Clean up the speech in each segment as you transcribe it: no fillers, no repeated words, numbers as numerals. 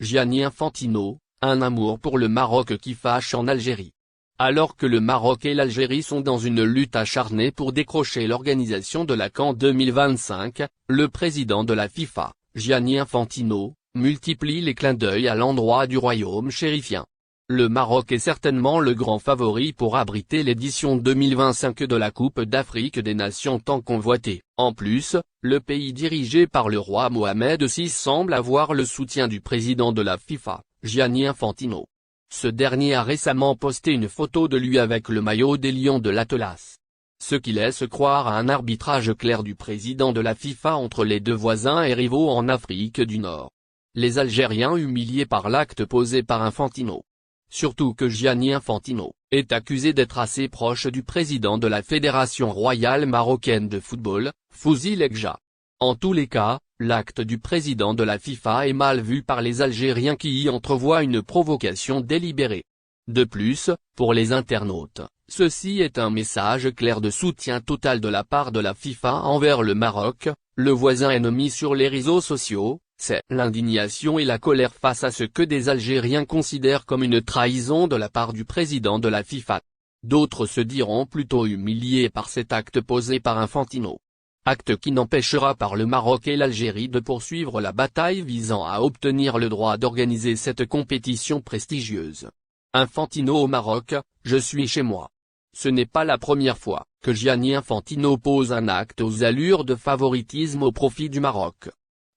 Gianni Infantino, un amour pour le Maroc qui fâche en Algérie. Alors que le Maroc et l'Algérie sont dans une lutte acharnée pour décrocher l'organisation de la CAN 2025, le président de la FIFA, Gianni Infantino, multiplie les clins d'œil à l'endroit du royaume chérifien. Le Maroc est certainement le grand favori pour abriter l'édition 2025 de la Coupe d'Afrique des Nations tant convoitée. En plus, le pays dirigé par le roi Mohamed VI semble avoir le soutien du président de la FIFA, Gianni Infantino. Ce dernier a récemment posté une photo de lui avec le maillot des Lions de l'Atlas. Ce qui laisse croire à un arbitrage clair du président de la FIFA entre les deux voisins et rivaux en Afrique du Nord. Les Algériens humiliés par l'acte posé par Infantino. Surtout que Gianni Infantino est accusé d'être assez proche du président de la Fédération royale marocaine de football, Fouzi Lekja. En tous les cas, l'acte du président de la FIFA est mal vu par les Algériens qui y entrevoient une provocation délibérée. De plus, pour les internautes, ceci est un message clair de soutien total de la part de la FIFA envers le Maroc, le voisin ennemi sur les réseaux sociaux. C'est l'indignation et la colère face à ce que des Algériens considèrent comme une trahison de la part du président de la FIFA. D'autres se diront plutôt humiliés par cet acte posé par Infantino. Acte qui n'empêchera pas le Maroc et l'Algérie de poursuivre la bataille visant à obtenir le droit d'organiser cette compétition prestigieuse. Infantino au Maroc, je suis chez moi. Ce n'est pas la première fois que Gianni Infantino pose un acte aux allures de favoritisme au profit du Maroc.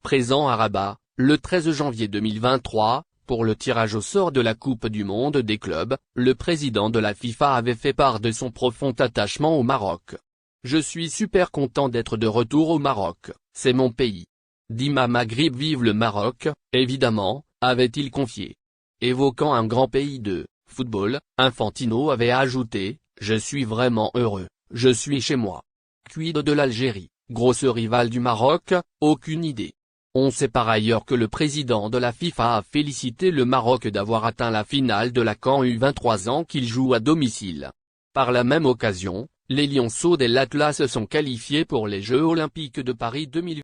Présent à Rabat, le 13 janvier 2023, pour le tirage au sort de la Coupe du Monde des clubs, le président de la FIFA avait fait part de son profond attachement au Maroc. « Je suis super content d'être de retour au Maroc, c'est mon pays. Dima Maghrib vive le Maroc, évidemment », avait-il confié. Évoquant un grand pays de football, Infantino avait ajouté « Je suis vraiment heureux, je suis chez moi ». Quid de l'Algérie, grosse rivale du Maroc, aucune idée. On sait par ailleurs que le président de la FIFA a félicité le Maroc d'avoir atteint la finale de la CAN U23 ans qu'il joue à domicile. Par la même occasion, les Lionceaux de l'Atlas sont qualifiés pour les Jeux Olympiques de Paris 2024.